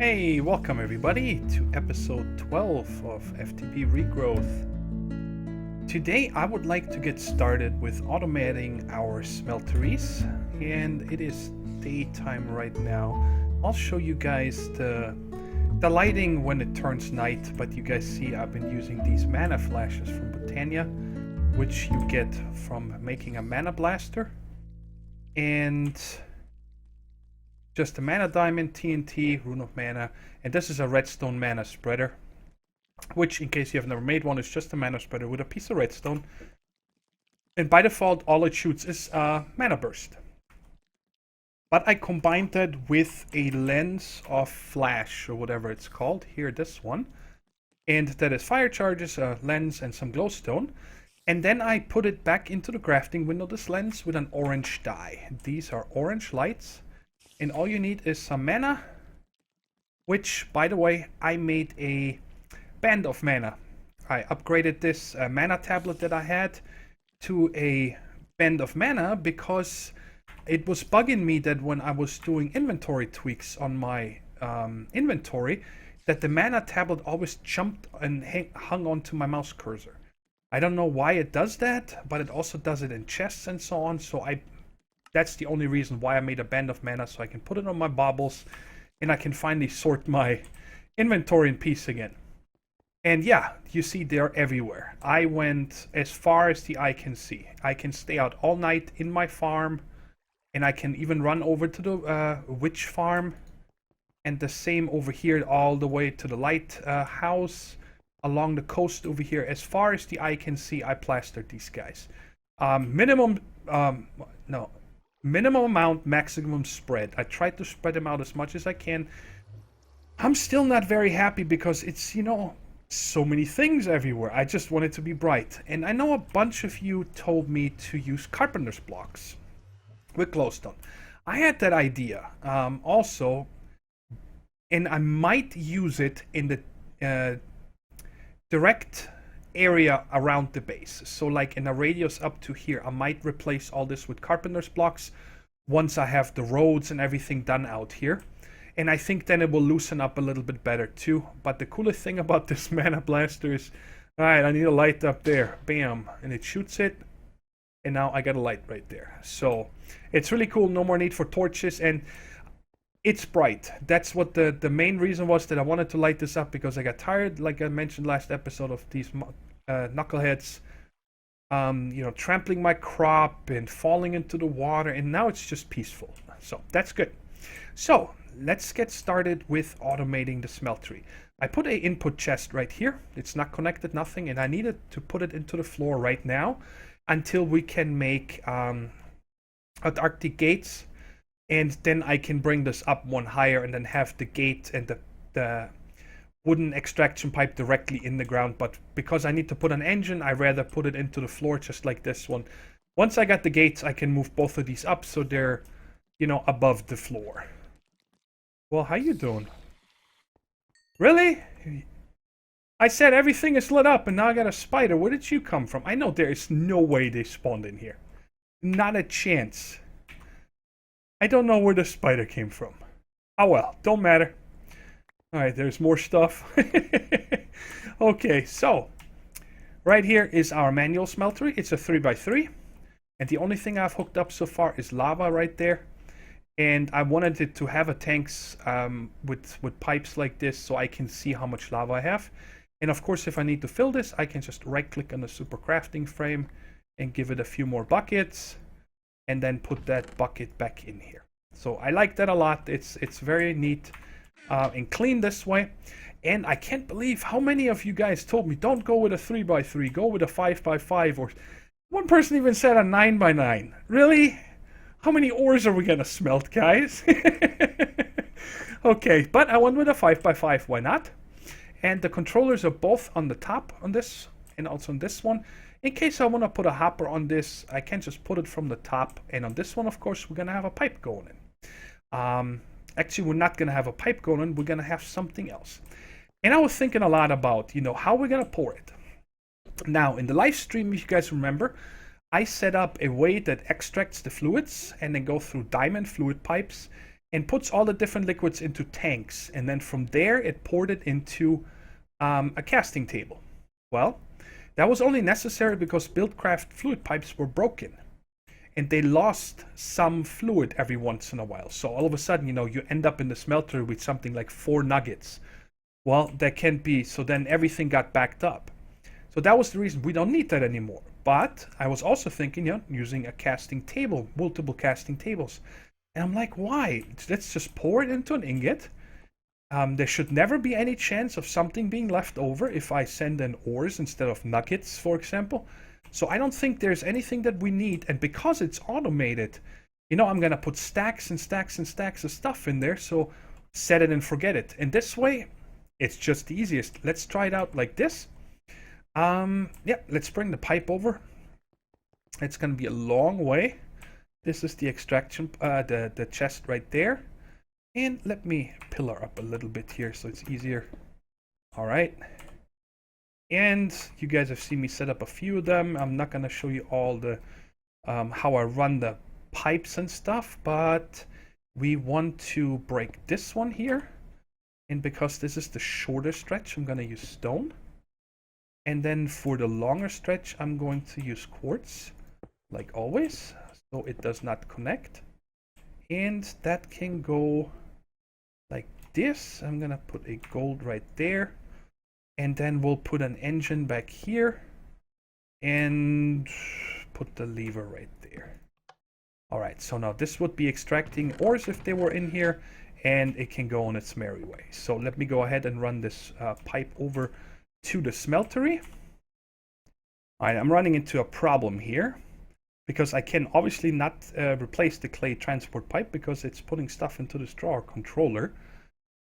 Hey, welcome everybody to episode 12 of FTB Regrowth. Today I would like to get started with automating our smelteries, and it is daytime right now. I'll show you guys the lighting when it turns night, but you guys see I've been using these mana flashes from Botania, which you get from making a mana blaster, and just a mana diamond, TNT, rune of mana, and this is a redstone mana spreader, which, in case you have never made one, is just a mana spreader with a piece of redstone. And by default, all it shoots is mana burst. But I combined that with a lens of flash, or whatever it's called. Here, this one. And that is fire charges, a lens, and some glowstone. And then I put it back into the crafting window, this lens, with an orange dye. These are orange lights. And all you need is some mana, which, by the way, I made a band of mana. I upgraded this mana tablet that I had to a band of mana because it was bugging me that when I was doing inventory tweaks on my inventory, that the mana tablet always jumped and hung onto my mouse cursor. I don't know why it does that, but it also does it in chests and so on, so that's the only reason why I made a band of mana, so I can put it on my baubles and I can finally sort my inventory in peace again. And yeah, you see they're everywhere. I went as far as the eye can see. I can stay out all night in my farm, and I can even run over to the witch farm, and the same over here all the way to the lighthouse, along the coast over here. As far as the eye can see, I plastered these guys. Minimum amount, maximum spread. I tried to spread them out as much as I can. I'm still not very happy because it's, so many things everywhere. I just want it to be bright. And I know a bunch of you told me to use carpenter's blocks with glowstone. I had that idea also, and I might use it in the direct area around the base. So like in a radius up to here, I might replace all this with carpenter's blocks once I have the roads and everything done out here. And I think then it will loosen up a little bit better too. But the coolest thing about this mana blaster is, alright, I need a light up there. Bam. And it shoots it. And now I got a light right there. So it's really cool. No more need for torches. And it's bright. That's what the main reason was, that I wanted to light this up, because I got tired, like I mentioned last episode, of these knuckleheads, trampling my crop and falling into the water, and now it's just peaceful. So that's good. So let's get started with automating the smeltery. I put a input chest right here. It's not connected, nothing, and I needed to put it into the floor right now until we can make Arctic gates. And then I can bring this up one higher and then have the gate and the wooden extraction pipe directly in the ground. But because I need to put an engine, I rather put it into the floor, just like this one. Once I got the gates, I can move both of these up so they're, above the floor. Well, how you doing? Really? I said everything is lit up and now I got a spider. Where did you come from? I know there is no way they spawned in here. Not a chance. I don't know where the spider came from. Oh well, don't matter. Alright, there's more stuff. Okay, so right here is our manual smeltery. It's a 3x3. And the only thing I've hooked up so far is lava right there. And I wanted it to have a tanks with pipes like this so I can see how much lava I have. And of course, if I need to fill this, I can just right click on the super crafting frame and give it a few more buckets. And then put that bucket back in here. So I like that a lot. It's very neat and clean this way. And I can't believe how many of you guys told me, don't go with a 3x3, go with a 5x5, or one person even said a 9x9. Really? How many ores are we gonna smelt, guys? Okay, but I went with a 5x5, why not? And the controllers are both on the top on this and also on this one. In case I want to put a hopper on this, I can just put it from the top. And on this one, of course, we're going to have a pipe going in. Actually, we're not going to have a pipe going in. We're going to have something else. And I was thinking a lot about, how we're going to pour it. Now, in the live stream, if you guys remember, I set up a way that extracts the fluids and then go through diamond fluid pipes and puts all the different liquids into tanks. And then from there, it poured it into a casting table. Well, that was only necessary because Buildcraft fluid pipes were broken. And they lost some fluid every once in a while. So all of a sudden, you end up in the smelter with something like 4 nuggets. Well, that can't be. So then everything got backed up. So that was the reason we don't need that anymore. But I was also thinking, using a casting table, multiple casting tables. And I'm like, why? Let's just pour it into an ingot. There should never be any chance of something being left over if I send in ores instead of nuggets, for example. So I don't think there's anything that we need. And because it's automated, I'm going to put stacks and stacks and stacks of stuff in there. So set it and forget it. And this way, it's just the easiest. Let's try it out like this. Yeah, let's bring the pipe over. It's going to be a long way. This is the extraction, the chest right there. And let me pillar up a little bit here so it's easier. All right. And you guys have seen me set up a few of them. I'm not going to show you all the how I run the pipes and stuff, but we want to break this one here. And because this is the shorter stretch, I'm going to use stone. And then for the longer stretch, I'm going to use quartz, like always, so it does not connect. And that can go like this. I'm going to put a gold right there. And then we'll put an engine back here. And put the lever right there. Alright, so now this would be extracting ores if they were in here. And it can go on its merry way. So let me go ahead and run this pipe over to the smeltery. Alright, I'm running into a problem here. Because I can obviously not replace the clay transport pipe because it's putting stuff into this drawer controller.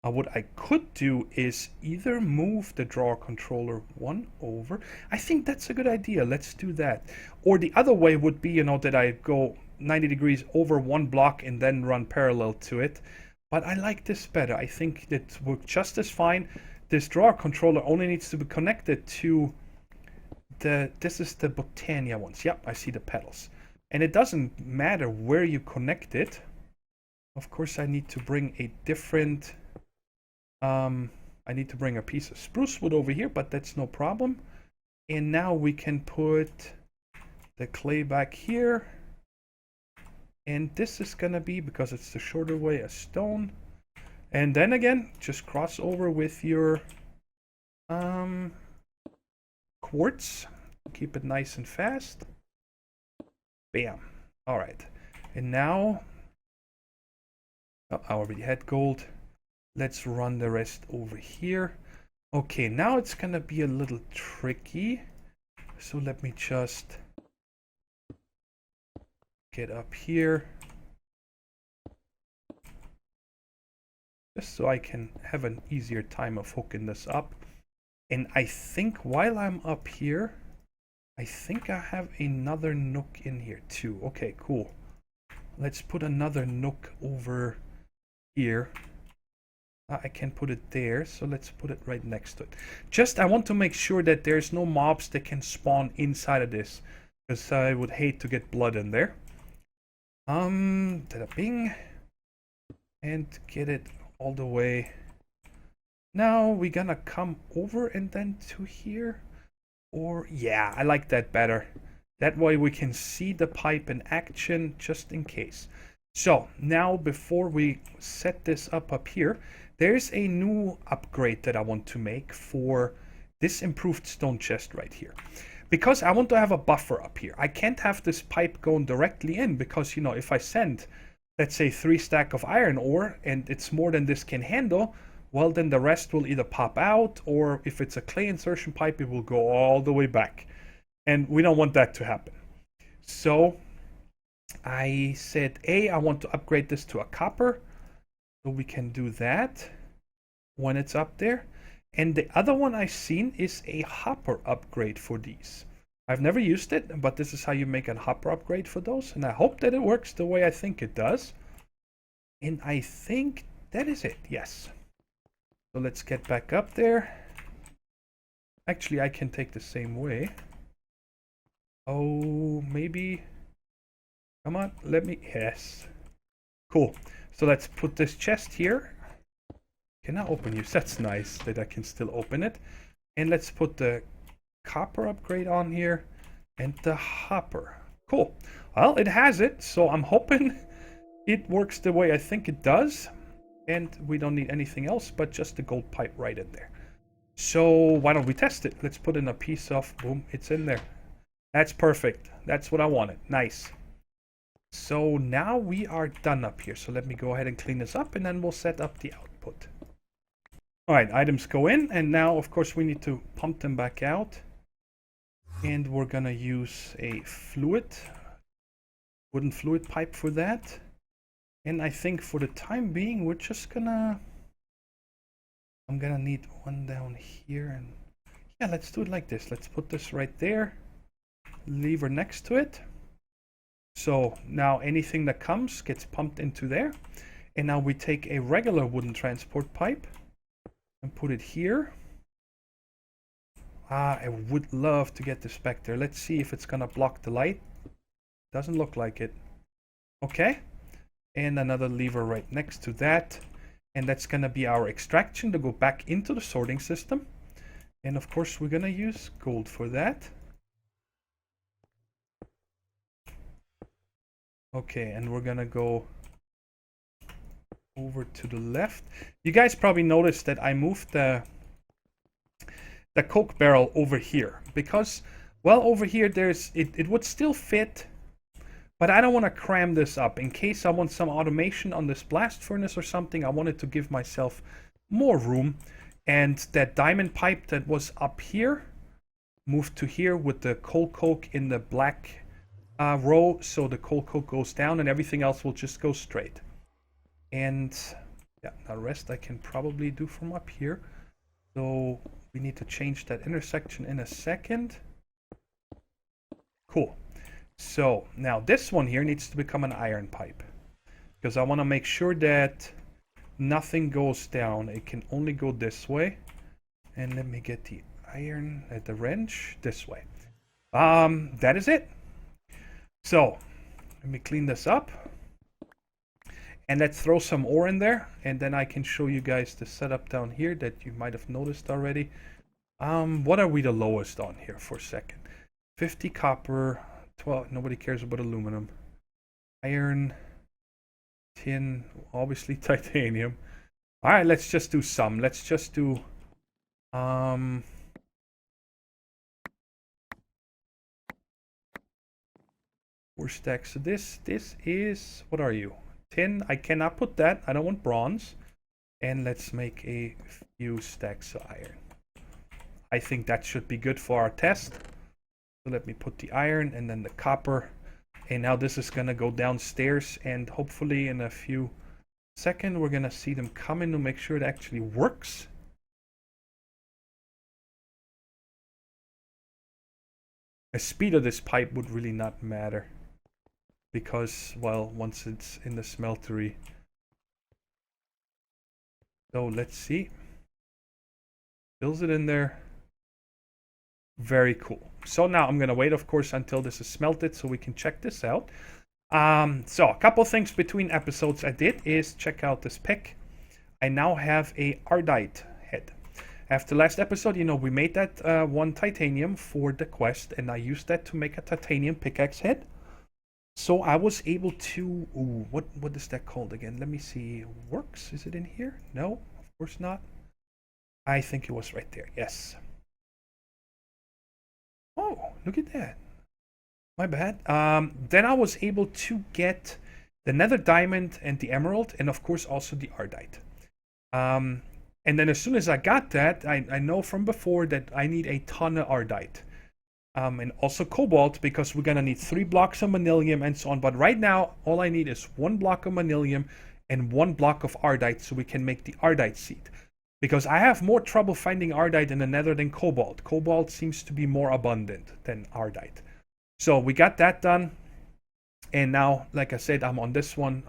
What I could do is either move the drawer controller one over. I think that's a good idea. Let's do that. Or the other way would be, that I go 90 degrees over one block and then run parallel to it. But I like this better. I think it works just as fine. This drawer controller only needs to be connected to this is the Botania ones. Yep, I see the pedals. And it doesn't matter where you connect it. Of course, I need to bring a different... I need to bring a piece of spruce wood over here, but that's no problem. And now we can put the clay back here. And this is going to be, because it's the shorter way, a stone. And then again, just cross over with your quartz. Keep it nice and fast. Bam. All right. And now, I already had gold. Let's run the rest over here. Okay, now it's gonna be a little tricky. So let me just get up here. Just so I can have an easier time of hooking this up. And I think while I'm up here, I think I have another nook in here too. Okay, cool. Let's put another nook over here. I can put it there, so let's put it right next to it. I want to make sure that there's no mobs that can spawn inside of this, because I would hate to get blood in there. Bing, and get it all the way. Now we're gonna come over and then to here. Or, yeah, I like that better. That way we can see the pipe in action, just in case. So, now before we set this up here, there's a new upgrade that I want to make for this improved stone chest right here. Because I want to have a buffer up here. I can't have this pipe going directly in because, if I send, let's say, 3 stacks of iron ore and it's more than this can handle, well, then the rest will either pop out, or if it's a clay insertion pipe, it will go all the way back. And we don't want that to happen. So I said, I want to upgrade this to a copper. So we can do that when it's up there. And the other one I've seen is a hopper upgrade for these. I've never used it, but this is how you make a hopper upgrade for those. And I hope that it works the way I think it does. And I think that is it, yes. So let's get back up there. Actually, I can take the same way. Oh, maybe. Come on, let me. Yes. Cool. So let's put this chest here. Can I open you? That's nice that I can still open it. And let's put the copper upgrade on here and the hopper. Cool. Well, it has it, so I'm hoping it works the way I think it does. And we don't need anything else but just the gold pipe right in there. So why don't we test it? Let's put in a piece of, boom, it's in there. That's perfect. That's what I wanted. Nice. So now we are done up here. So let me go ahead and clean this up and then we'll set up the output. Alright, items go in, and now of course we need to pump them back out. And we're gonna use a wooden fluid pipe for that. And I think for the time being we're just gonna... I'm gonna need one down here, and yeah, let's do it like this. Let's put this right there. Lever next to it. So now anything that comes gets pumped into there. And now we take a regular wooden transport pipe and put it here. I would love to get this back there. Let's see if it's gonna block the light. Doesn't look like it. Okay. And another lever right next to that. And that's gonna be our extraction to go back into the sorting system. And of course we're gonna use gold for that. Okay, and we're gonna go over to the left. You guys probably noticed that I moved the coke barrel over here because, well, over here there's it would still fit, but I don't want to cram this up in case I want some automation on this blast furnace or something. I wanted to give myself more room, and that diamond pipe that was up here moved to here with the coal coke in the black row, so the coal coke goes down and everything else will just go straight. And yeah, the rest I can probably do from up here. So we need to change that intersection in a second. Cool. So now this one here needs to become an iron pipe, because I want to make sure that nothing goes down. It can only go this way. And let me get the iron at the wrench this way. That is it. So let me clean this up. And let's throw some ore in there, and then I can show you guys the setup down here that you might have noticed already. What are we the lowest on here for a second? 50 copper, 12, nobody cares about aluminum. Iron, tin, obviously titanium. Alright, let's just do some. Let's just do... 4 stacks. So this is... What are you? Tin. I cannot put that. I don't want bronze. And let's make a few stacks of iron. I think that should be good for our test. So let me put the iron and then the copper. And now this is going to go downstairs, and hopefully in a few seconds we're going to see them come in to make sure it actually works. The speed of this pipe would really not matter, because, well, once it's in the smeltery. So let's see. Fills it in there. Very cool. So now I'm going to wait, of course, until this is smelted so we can check this out. So a couple things between episodes I did is check out this pick. I now have a Ardite head. After last episode, you know, we made that one titanium for the quest, and I used that to make a titanium pickaxe head. So I was able to... Ooh, what is that called again? Let me see. Works? Is it in here? No, of course not. I think it was right there. Yes. Oh, look at that. My bad. Then I was able to get the nether diamond and the emerald, and of course also the ardite. And then as soon as I got that, I know from before that I need a ton of ardite. And also cobalt, because we're going to need 3 blocks of manilium and so on. But right now, all I need is 1 block of manilium and 1 block of ardite, so we can make the ardite seed. Because I have more trouble finding ardite in the nether than cobalt. Cobalt seems to be more abundant than ardite. So we got that done. And now, like I said, I'm on this one.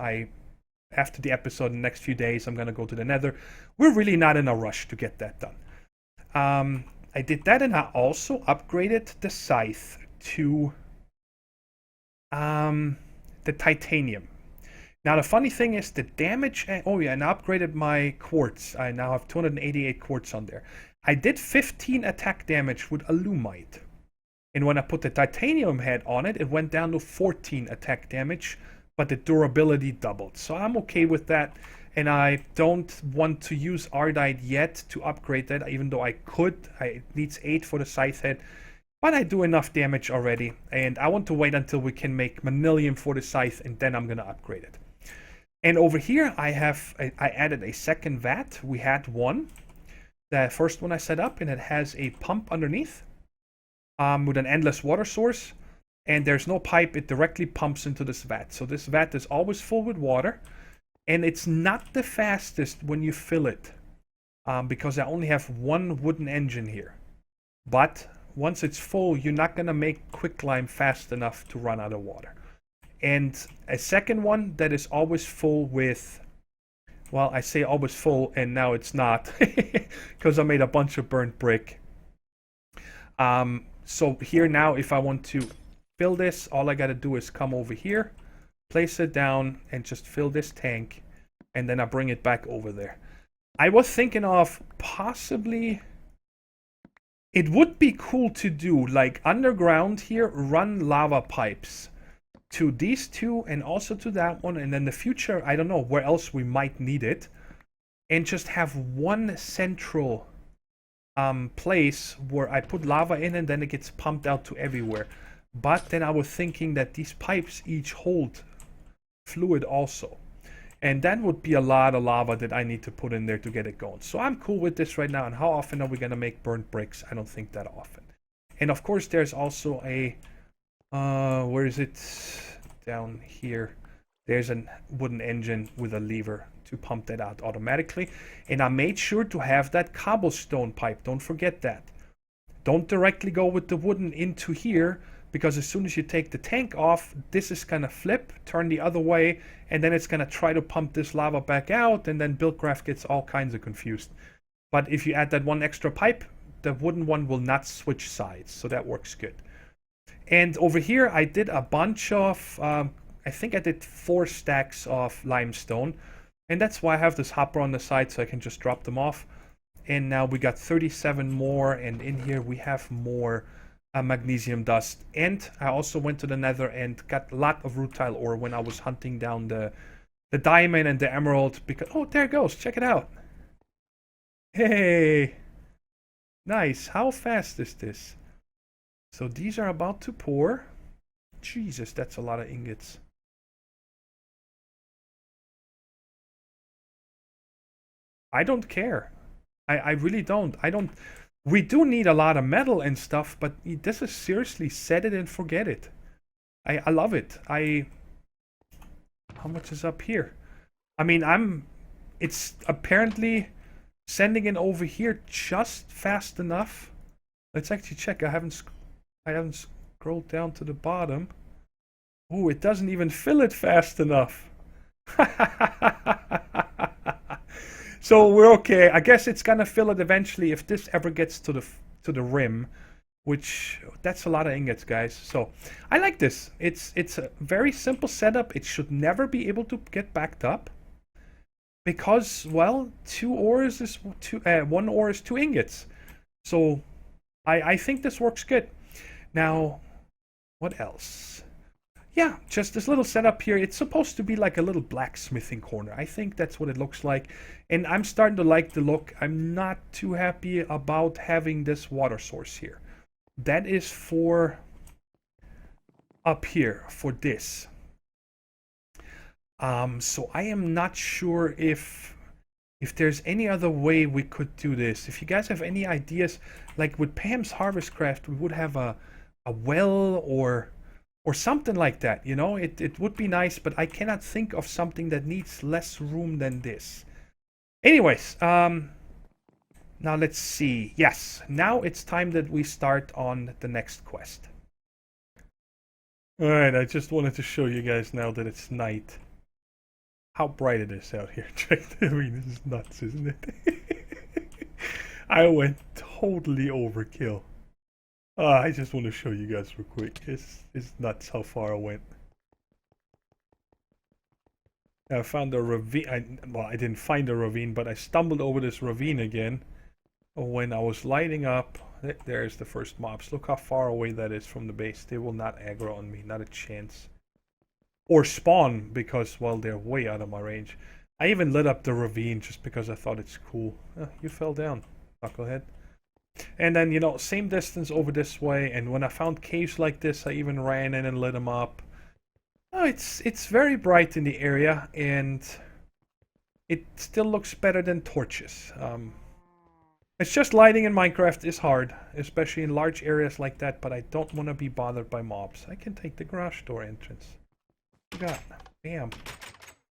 After the episode, in the next few days, I'm going to go to the nether. We're really not in a rush to get that done. I did that, and I also upgraded the scythe to the titanium. Now the funny thing is the damage, oh yeah, and I upgraded my quartz. I now have 288 quartz on there. I did 15 attack damage with alumite. And when I put the titanium head on it, it went down to 14 attack damage, but the durability doubled. So I'm okay with that. And I don't want to use Ardite yet to upgrade that, even though I could. It needs 8 for the scythe head. But I do enough damage already. And I want to wait until we can make Manilium for the scythe, and then I'm going to upgrade it. And over here, I added a second vat. We had one. The first one I set up, and it has a pump underneath with an endless water source. And there's no pipe. It directly pumps into this vat. So this vat is always full with water. And it's not the fastest when you fill it, because I only have one wooden engine here. But once it's full, you're not going to make quicklime fast enough to run out of water. And a second one that is always full with, well, I say always full, and now it's not, because I made a bunch of burnt brick. So here now, if I want to fill this, all I got to do is come over here, place it down, and just fill this tank, and then I bring it back over there. I was thinking of possibly, it would be cool to do, like underground here, run lava pipes to these two and also to that one, and then the future, I don't know where else we might need it, and just have one central place where I put lava in and then it gets pumped out to everywhere. But then I was thinking that these pipes each hold fluid also, and that would be a lot of lava that I need to put in there to get it going. So I'm cool with this right now. And how often are we gonna make burnt bricks? I don't think that often. And of course there's also a where is it? Down here. There's a wooden engine with a lever to pump that out automatically. And I made sure to have that cobblestone pipe. Don't forget that. Don't directly go with the wooden into here, because as soon as you take the tank off, this is gonna flip, turn the other way, and then it's gonna try to pump this lava back out, and then Buildcraft gets all kinds of confused. But if you add that one extra pipe, the wooden one will not switch sides, so that works good. And over here, I did a bunch of, I think I did 4 stacks of limestone. And that's why I have this hopper on the side, so I can just drop them off. And now we got 37 more, and in here we have more magnesium dust. And I also went to the nether and got a lot of rutile ore when I was hunting down the diamond and the emerald. Because, oh, there it goes. Check it out. Hey. Nice. How fast is this? So these are about to pour. Jesus, that's a lot of ingots. I don't care. I really don't. We do need a lot of metal and stuff, but this is seriously set it and forget it. I love it. How much is up here? I mean, it's apparently sending it over here just fast enough. Let's actually check. I haven't scrolled down to the bottom. Oh, it doesn't even fill it fast enough. So we're okay. I guess it's gonna fill it eventually if this ever gets to the rim, which that's a lot of ingots, guys. So I like this. It's a very simple setup. It should never be able to get backed up because, well, 2 ores is 1 ore is 2 ingots. So I think this works good. Now, what else? Yeah, just this little setup here. It's supposed to be like a little blacksmithing corner. I think that's what it looks like. And I'm starting to like the look. I'm not too happy about having this water source here. That is for up here, for this. So I am not sure if there's any other way we could do this. If you guys have any ideas, like with Pam's Harvest Craft, we would have a well or something like that, you know. It would be nice, but I cannot think of something that needs less room than this. Anyways, now let's see. Yes, now it's time that we start on the next quest. Alright, I just wanted to show you guys now that it's night how bright it is out here. Check, I mean, this is nuts, isn't it? I went totally overkill. I just want to show you guys real quick. It's nuts how far I went. I found a ravine. Well, I didn't find a ravine, but I stumbled over this ravine again when I was lighting up. There's the first mobs. Look how far away that is from the base. They will not aggro on me. Not a chance. Or spawn, because, well, they're way out of my range. I even lit up the ravine just because I thought it's cool. You fell down, knucklehead. And then, you know, same distance over this way. And when I found caves like this, I even ran in and lit them up. Oh, it's very bright in the area, and it still looks better than torches. It's just lighting in Minecraft is hard, especially in large areas like that, but I don't want to be bothered by mobs. I can take the garage door entrance. God, bam.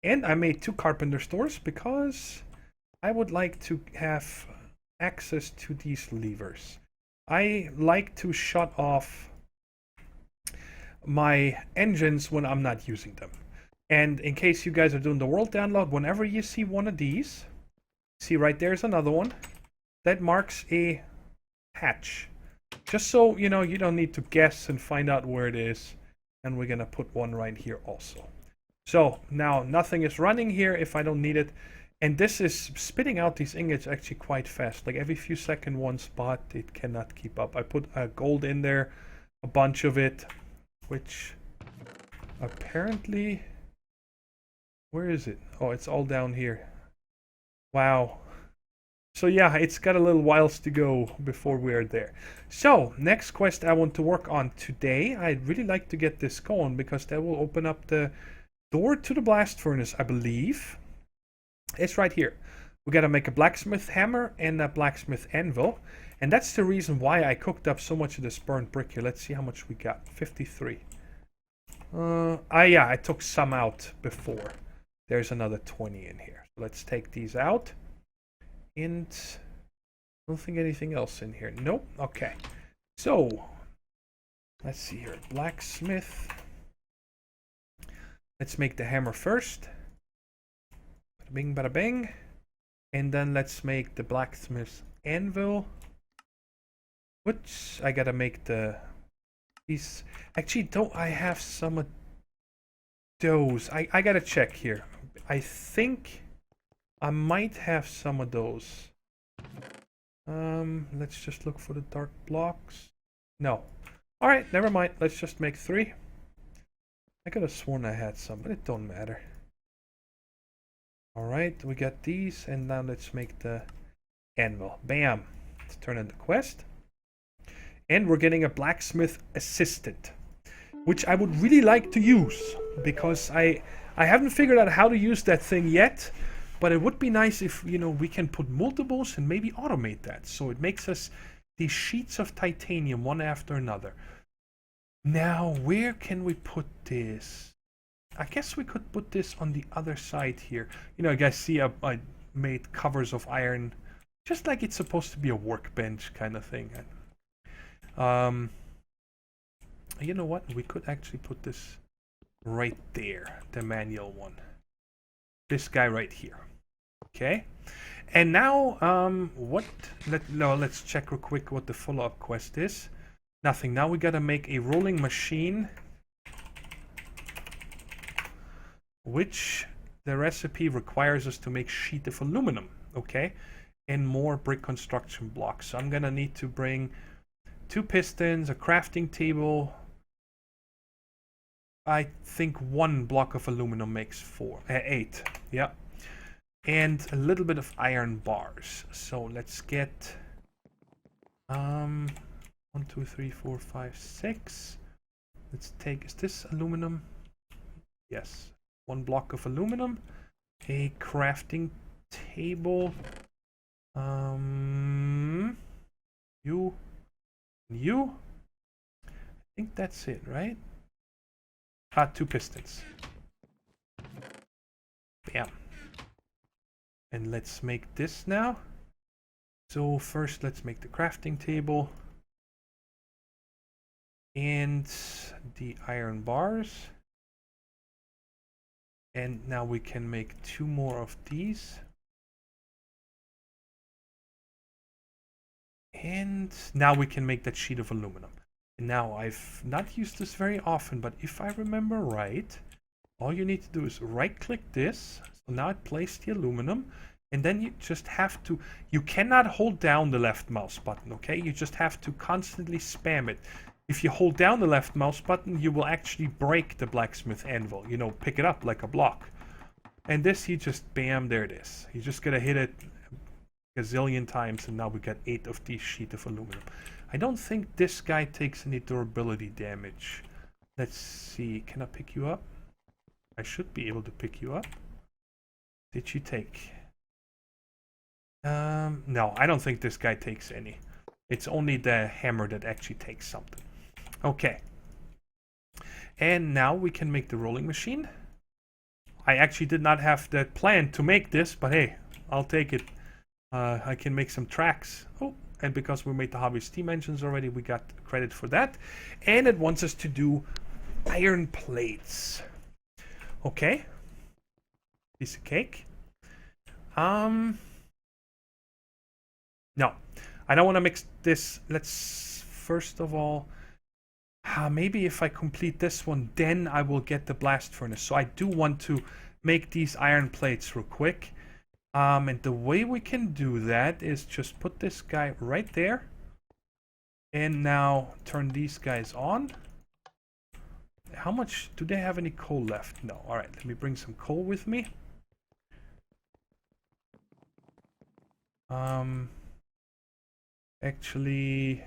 And I made 2 carpenter stores because I would like to have access to these levers. I like to shut off my engines when I'm not using them. And in case you guys are doing the world download, whenever you see one of these, see right there's another one, that marks a hatch. Just so, you know, you don't need to guess and find out where it is. And we're gonna put one right here also. So now nothing is running here if I don't need it. And this is spitting out these ingots actually quite fast. Like every few seconds one spot, it cannot keep up. I put gold in there, a bunch of it, which apparently, where is it? Oh, it's all down here. Wow. So yeah, it's got a little whiles to go before we are there. So, next quest I want to work on today. I'd really like to get this going because that will open up the door to the blast furnace, I believe. It's right here. We gotta make a blacksmith hammer and a blacksmith anvil. And that's the reason why I cooked up so much of this burnt brick here. Let's see how much we got. 53. Yeah, I took some out before. There's another 20 in here. So let's take these out. And I don't think anything else in here. Nope. Okay. So, let's see here. Blacksmith. Let's make the hammer first. Bada bing, bada bing. And then let's make the blacksmith anvil. Which I gotta make these. Actually, don't I have some of those? I gotta check here. I think I might have some of those. Let's just look for the dark blocks. No. Alright, never mind. Let's just make 3. I could have sworn I had some, but it don't matter. Alright, we got these, and now let's make the anvil. Bam! Let's turn in the quest. And we're getting a blacksmith assistant, which I would really like to use, because I haven't figured out how to use that thing yet. But it would be nice if, you know, we can put multiples and maybe automate that. So it makes us these sheets of titanium one after another. Now, where can we put this? I guess we could put this on the other side here. You know, you guys see I made covers of iron. Just like it's supposed to be a workbench kind of thing. You know what? We could actually put this right there. The manual one. This guy right here. Okay, and now let's check real quick what the follow-up quest is. Nothing. Now we gotta make a rolling machine, which the recipe requires us to make sheet of aluminum. Okay, and more brick construction blocks. So I'm gonna need to bring 2 pistons, a crafting table. I think 1 block of aluminum makes 8. Yeah. And a little bit of iron bars. So let's get 1, 2, 3, 4, 5, 6. Let's take, is this aluminum? Yes. 1 block of aluminum. A crafting table. You. I think that's it, right? 2 pistons. Bam. And let's make this now. So first let's make the crafting table. And the iron bars. And now we can make 2 more of these. And now we can make that sheet of aluminum. And now I've not used this very often, but if I remember right, all you need to do is right click this. So now it placed the aluminum, and then you just have to, you cannot hold down the left mouse button, okay? You just have to constantly spam it. If you hold down the left mouse button, you will actually break the blacksmith anvil, you know, pick it up like a block. And this, you just, bam, there it is. You just gotta hit it a gazillion times, and now we got 8 of these sheets of aluminum. I don't think this guy takes any durability damage. Let's see, can I pick you up? I should be able to pick you up. Did you take? No, I don't think this guy takes any. It's only the hammer that actually takes something. Okay. And now we can make the rolling machine. I actually did not have that plan to make this, but hey, I'll take it. I can make some tracks. Oh, and because we made the hobby steam engines already, we got credit for that. And it wants us to do iron plates. Okay. Piece of cake. No, I don't want to mix this. Let's first of all, maybe if I complete this one, then I will get the blast furnace. So I do want to make these iron plates real quick. And the way we can do that is just put this guy right there. And now turn these guys on. How much, do they have any coal left? No. All right, let me bring some coal with me. Actually,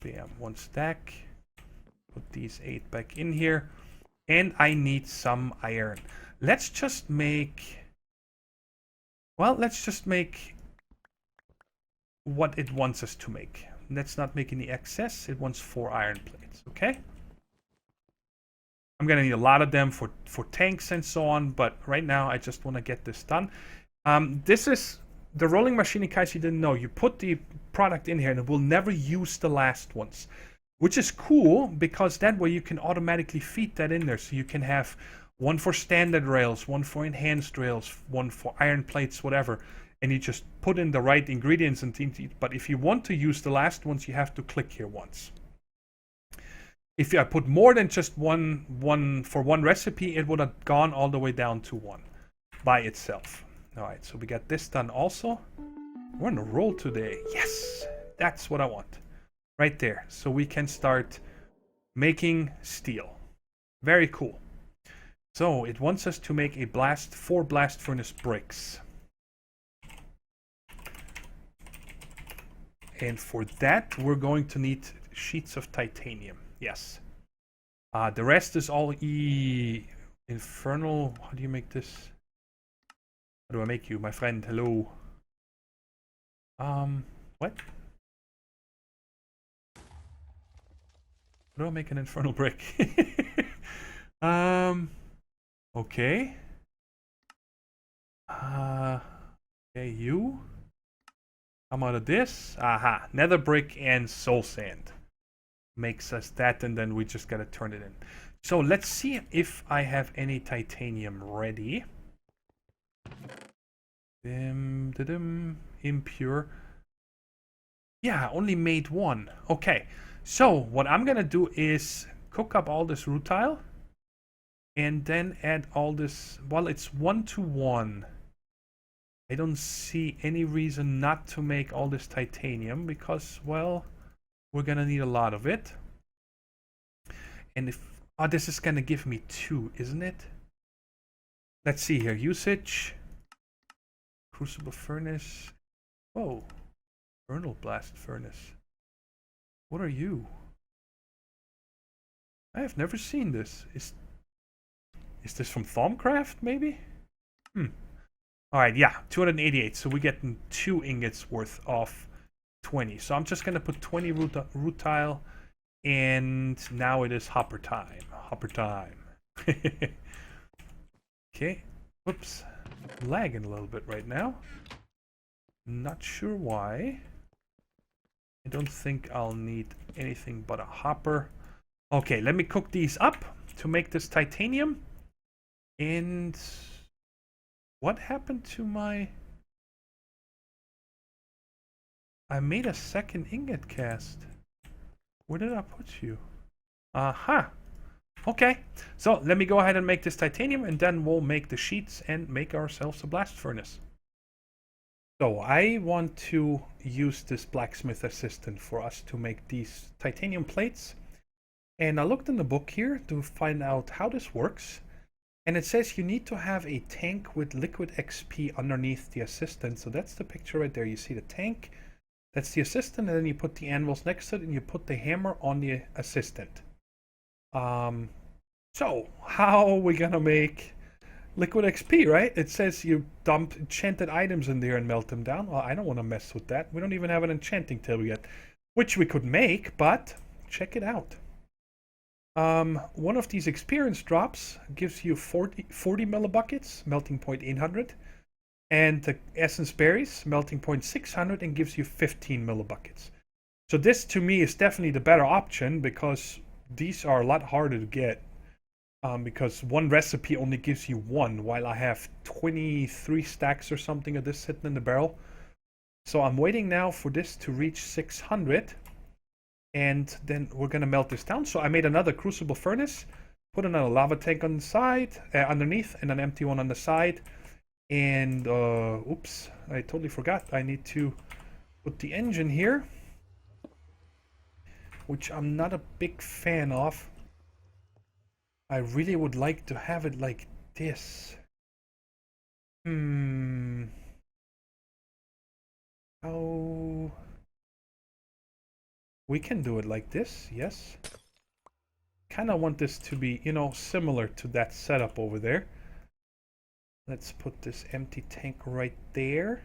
bam, 1 stack. Put these 8 back in here. And I need some iron. Let's just make, well, let's just make what it wants us to make. Let's not make any excess. It wants 4 iron plates, okay? I'm gonna need a lot of them for tanks and so on, but right now I just want to get this done. This is the rolling machine, in case you didn't know. You put the product in here and it will never use the last ones, which is cool because that way you can automatically feed that in there. So you can have one for standard rails, one for enhanced rails, one for iron plates, whatever. And you just put in the right ingredients and things. But if you want to use the last ones, you have to click here once. If I put more than just one for one recipe, it would have gone all the way down to 1 by itself. All right, so we got this done also. We're on a roll today. Yes, that's what I want. Right there. So we can start making steel. Very cool. So it wants us to make a 4 blast furnace bricks. And for that, we're going to need sheets of titanium. Yes. The rest is all infernal. How do you make this? How do I make you, my friend? Hello. What? How do I make an infernal brick? Okay. Okay, you. Come out of this. Aha. Nether brick and soul sand. Makes us that, and then we just gotta turn it in. So let's see if I have any titanium ready. Impure. Yeah, I only made 1. Okay, so what I'm gonna do is cook up all this rutile and then add all this. Well, it's 1 to 1. I don't see any reason not to make all this titanium because, well, we're gonna need a lot of it. And if, oh, this is gonna give me 2, isn't it? Let's see here. Usage. Crucible furnace. Oh, Vernal blast furnace. What are you? I have never seen this. Is this from Thaumcraft, maybe? Alright, yeah, 288. So we get 2 ingots worth of 20. So I'm just going to put 20 rutile. And now it is hopper time. Hopper time. Okay. Whoops. Lagging a little bit right now. Not sure why. I don't think I'll need anything but a hopper. Okay, let me cook these up to make this titanium. And what happened to my... I made a second ingot cast. Where did I put you? Aha! Okay, so let me go ahead and make this titanium, and then we'll make the sheets and make ourselves a blast furnace. So I want to use this blacksmith assistant for us to make these titanium plates. And I looked in the book here to find out how this works. And it says you need to have a tank with liquid XP underneath the assistant. So that's the picture right there. You see the tank, that's the assistant, and then you put the anvils next to it and you put the hammer on the assistant. So how are we gonna make liquid XP, right? It says you dump enchanted items in there and melt them down. Well, I don't want to mess with that. We don't even have an enchanting table yet, which we could make, but check it out. One of these experience drops gives you 40 millibuckets, melting point 800, and the essence berries, melting point 600, and gives you 15 millibuckets. So this, to me, is definitely the better option, because these are a lot harder to get. Because one recipe only gives you one, while I have 23 stacks or something of this sitting in the barrel. So I'm waiting now for this to reach 600, and then we're gonna melt this down. So I made another crucible furnace, put another lava tank on the side, underneath, and an empty one on the side. And oops, I totally forgot. I need to put the engine here, which I'm not a big fan of. I really would like to have it like this. Oh, we can do it like this, yes. Kind of want this to be, you know, similar to that setup over there. Let's put this empty tank right there.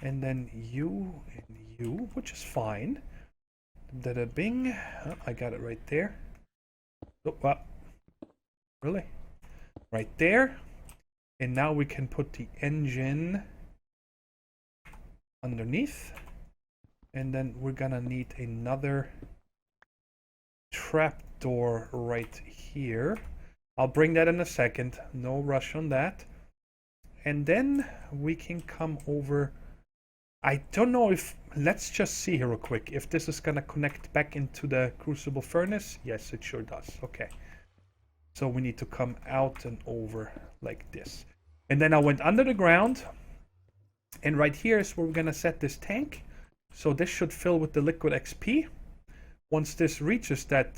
And then you and you, which is fine. Da-da bing. Oh, I got it right there. Oh, well. Really? Right there. And now we can put the engine underneath. And then we're gonna need another trapdoor right here. I'll bring that in a second. No rush on that. And then we can come over. I don't know if, let's just see here real quick, if this is gonna connect back into the crucible furnace. Yes, it sure does. Okay. So we need to come out and over like this. And then I went under the ground. And right here is where we're going to set this tank. So this should fill with the liquid XP. Once this reaches that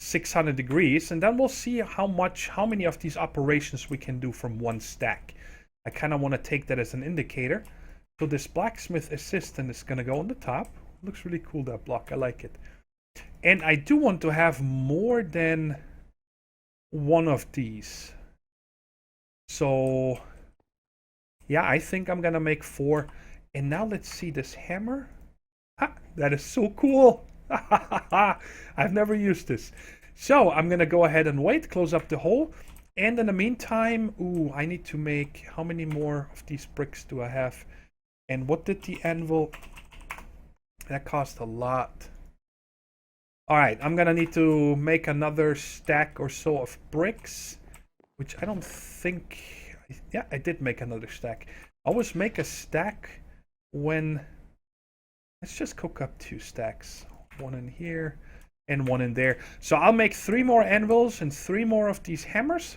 600 degrees. And then we'll see how many of these operations we can do from one stack. I kind of want to take that as an indicator. So this blacksmith assistant is going to go on the top. Looks really cool, that block. I like it. And I do want to have more than one of these. So, yeah, I think I'm going to make 4. And now let's see this hammer. Ha, that is so cool. I've never used this. So, I'm going to go ahead and wait, close up the hole. And in the meantime, ooh, I need to make, how many more of these bricks do I have? And what did the anvil, that cost a lot. Alright, I'm gonna need to make another stack or so of bricks, which I don't think, yeah, I did make another stack. I always make a stack when, let's just cook up 2 stacks. One in here and one in there. So I'll make 3 more anvils and 3 more of these hammers.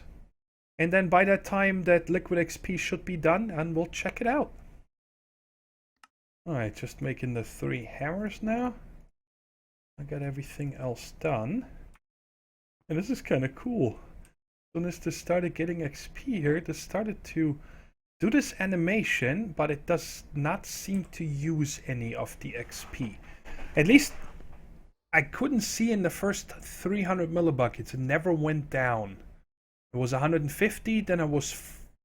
And then by that time, that liquid XP should be done, and we'll check it out. Alright, just making the 3 hammers now. I got everything else done. And this is kind of cool. As soon as this started getting XP here, this started to do this animation, but it does not seem to use any of the XP. At least I couldn't see in the first 300 millibuckets. It never went down. It was 150, then it was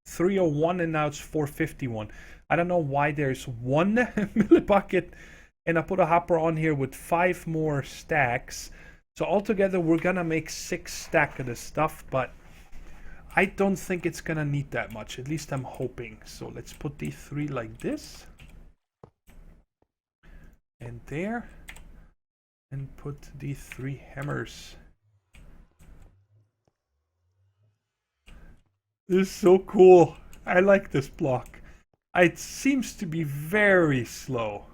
301, and now it's 451. I don't know why there's 1 millibucket. And I put a hopper on here with 5 more stacks. So altogether, we're going to make 6 stacks of this stuff. But I don't think it's going to need that much. At least I'm hoping. So let's put these 3 like this. And there. And put these 3 hammers. This is so cool. I like this block. It seems to be very slow.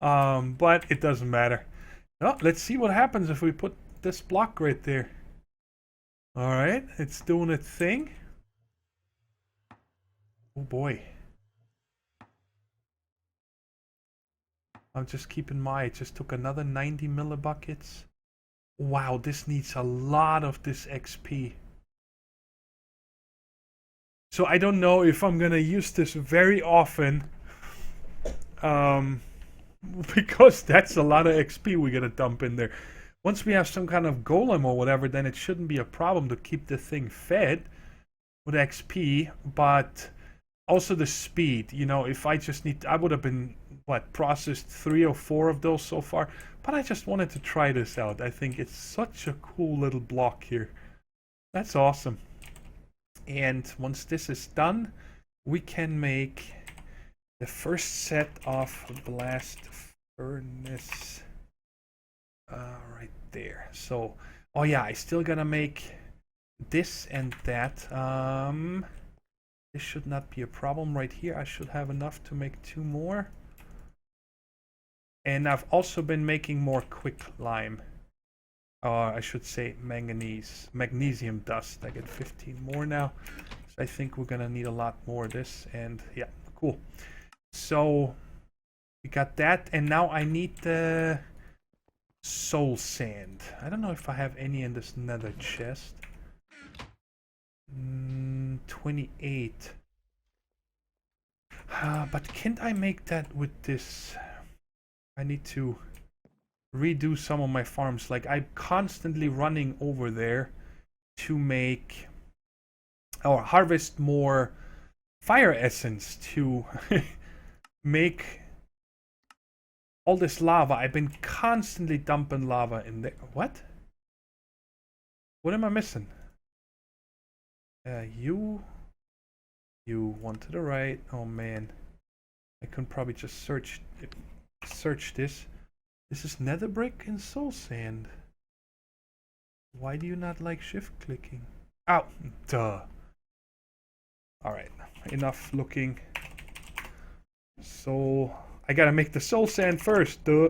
But it doesn't matter. Oh, let's see what happens if we put this block right there. Alright, it's doing its thing. Oh boy. I'm just keeping my, it just took another 90 millibuckets. Wow, this needs a lot of this XP. So I don't know if I'm gonna use this very often. Because that's a lot of XP we gotta dump in there. Once we have some kind of golem or whatever, then it shouldn't be a problem to keep the thing fed with XP, but also the speed. You know, if I just need, I would have been, what, processed 3 or 4 of those so far, but I just wanted to try this out. I think it's such a cool little block here. That's awesome. And once this is done, we can make the first set of blast furnace right there. So, oh yeah, I still gotta make this and that. This should not be a problem right here. I should have enough to make 2 more. And I've also been making more quicklime. I should say magnesium dust. I get 15 more now. So I think we're gonna need a lot more of this. And yeah, cool. So we got that, and now I need the soul sand. I don't know if I have any in this nether chest. 28. But can't I make that with this? I need to redo some of my farms. Like, I'm constantly running over there to make or harvest more fire essence to make all this lava. I've been constantly dumping lava in there. What? What am I missing? You one to the right. Oh man, I can probably just search this. This is nether brick and soul sand. Why do you not like shift clicking? Ow, duh. All right, enough looking. So I gotta make the soul sand first, duh.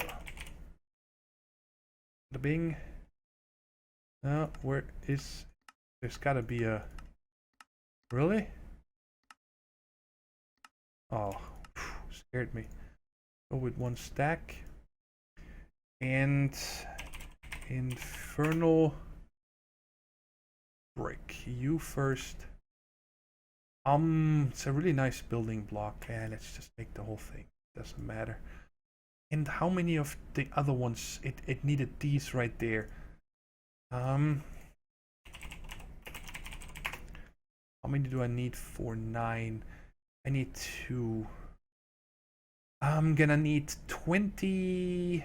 The bing. Where is? There's gotta be a. Really? Oh, scared me. Go with 1 stack. And infernal brick. You first. It's a really nice building block. Yeah, let's just make the whole thing. Doesn't matter. And how many of the other ones? It needed these right there. How many do I need for 9? I need 2. I'm gonna need 20.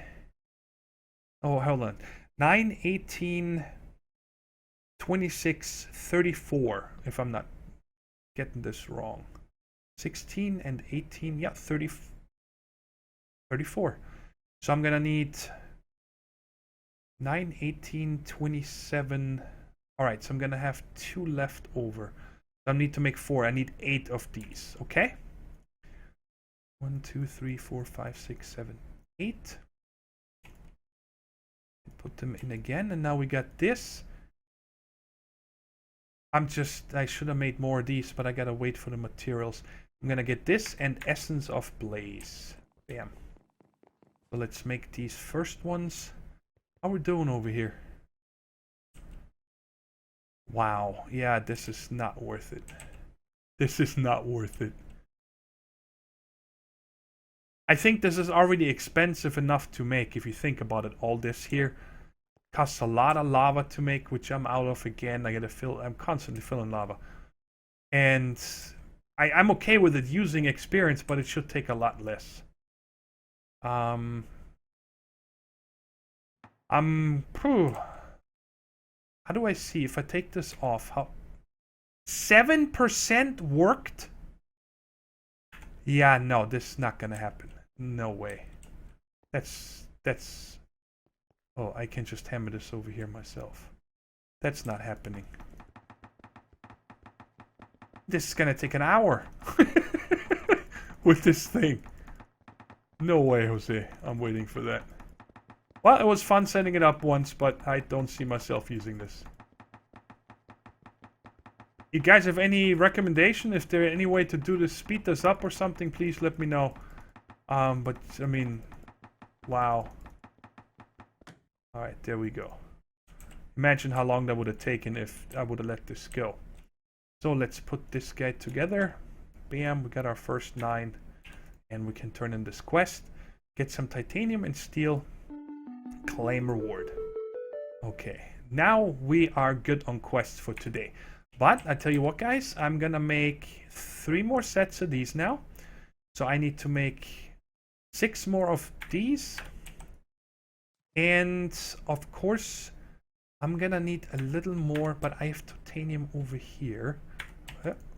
Oh, hold on. 9, 18, 26, 34, if I'm not getting this wrong. 16 and 18, yeah, 34. So I'm gonna need 9, 18, 27. All right, so I'm gonna have 2 left over. I need to make 4. I need 8 of these, okay? 1, 2, 3, 4, 5, 6, 7, 8. Put them in again, and now we got this. I should have made more of these, but I gotta wait for the materials. I'm gonna get this and Essence of Blaze. Bam. So let's make these first ones. How we doing over here? Wow, yeah, this is not worth it. This is not worth it. I think this is already expensive enough to make, if you think about it. All this here costs a lot of lava to make, which I'm out of again. I'm constantly filling lava. And I'm okay with it using experience, but it should take a lot less. How do I see if I take this off? How 7% worked? Yeah, no, this is not gonna happen. No way. That's oh, I can just hammer this over here myself. That's not happening. This is gonna take an hour with this thing. No way, Jose. I'm waiting for that. Well, it was fun setting it up once, but I don't see myself using this. You guys have any recommendation? If there any way to do this, speed this up or something, please let me know. But, I mean, wow. Alright, there we go. Imagine how long that would have taken if I would have let this go. So let's put this guy together. Bam, we got our first 9. And we can turn in this quest. Get some titanium and steel. Claim reward. Okay, now we are good on quests for today. But I tell you what, guys, I'm gonna make 3 more sets of these now. So I need to make 6 more of these. And of course, I'm gonna need a little more, but I have titanium over here.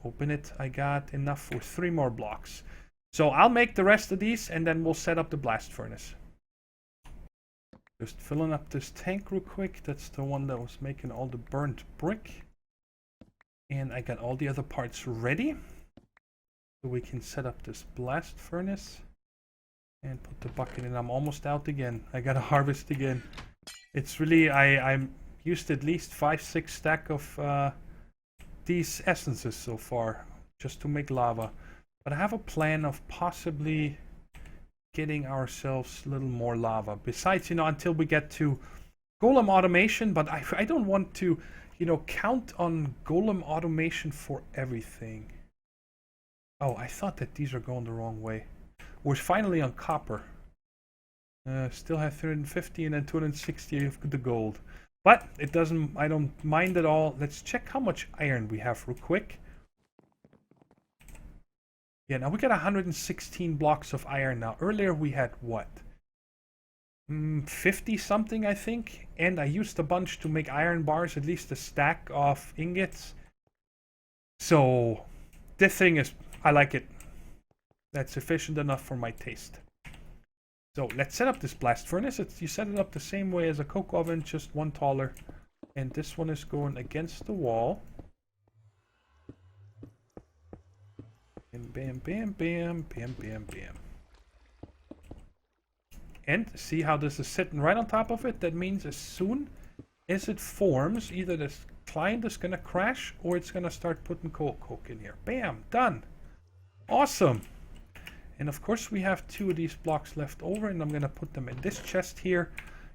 Open it. I got enough for 3 more blocks. So I'll make the rest of these and then we'll set up the blast furnace. Just filling up this tank real quick. That's the one that was making all the burnt brick. And I got all the other parts ready. So we can set up this blast furnace. And put the bucket in. I'm almost out again. I gotta harvest again. It's really, I'm used at least 5-6 stack of these essences so far. Just to make lava. But I have a plan of possibly getting ourselves a little more lava. Besides, you know, until we get to golem automation. But I don't want to, you know, count on golem automation for everything. Oh, I thought that these are going the wrong way. We're finally on copper. Still have 350 and then 260 of the gold. But it doesn't, I don't mind at all. Let's check how much iron we have real quick. Yeah, now we got 116 blocks of iron now. Earlier we had what? 50 something, I think. And I used a bunch to make iron bars, at least a stack of ingots. So this thing is, I like it. That's sufficient enough for my taste. So let's set up this blast furnace. You set it up the same way as a coke oven, just one taller. And this one is going against the wall. And bam, bam, bam, bam, bam, bam. And see how this is sitting right on top of it? That means as soon as it forms, either this client is going to crash or it's going to start putting coke in here. Bam, done. Awesome. And of course we have 2 of these blocks left over and I'm going to put them in this chest here.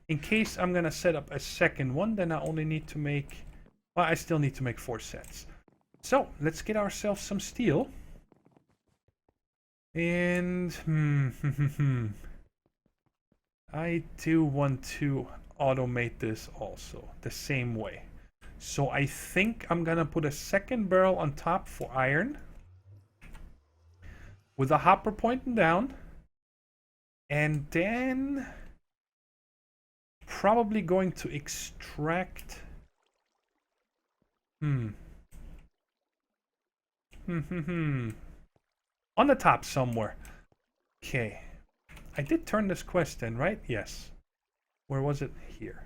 In case I'm going to set up a second one, then I only need to make, well, I still need to make 4 sets. So let's get ourselves some steel. And I do want to automate this also the same way. So I think I'm gonna put a second barrel on top for iron with a hopper pointing down, and then probably going to extract on the top somewhere. Okay. I did turn this quest in, right? Yes. Where was it? Here.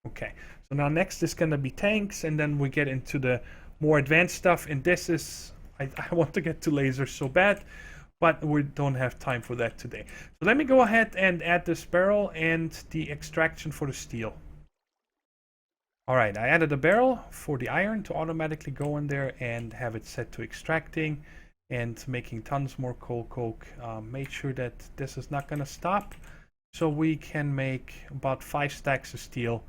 Okay. So now next is going to be tanks, and then we get into the more advanced stuff. And this is... I want to get to lasers so bad, but we don't have time for that today. So let me go ahead and add this barrel and the extraction for the steel. Alright, I added a barrel for the iron to automatically go in there and have it set to extracting and making tons more coke. Made sure that this is not going to stop, so we can make about 5 stacks of steel.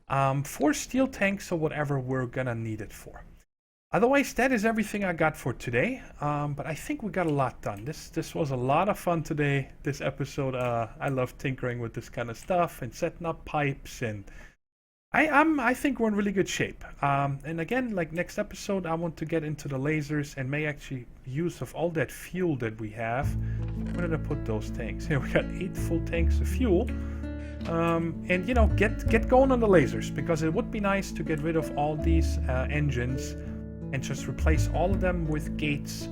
4 steel tanks or whatever we're going to need it for. Otherwise, that is everything I got for today. But I think we got a lot done. This was a lot of fun today, this episode. I love tinkering with this kind of stuff and setting up pipes, and I think we're in really good shape. And again, like next episode, I want to get into the lasers and make actually use of all that fuel that we have. Where did I put those tanks? Here, we got 8 full tanks of fuel. And you know, get going on the lasers, because it would be nice to get rid of all these engines and just replace all of them with gates.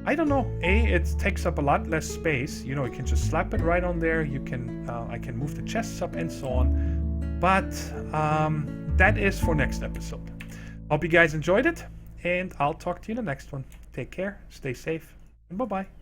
I don't know. It takes up a lot less space. You know, you can just slap it right on there. You can, I can move the chests up and so on. But that is for next episode. Hope you guys enjoyed it, and I'll talk to you in the next one. Take care, stay safe, and bye-bye.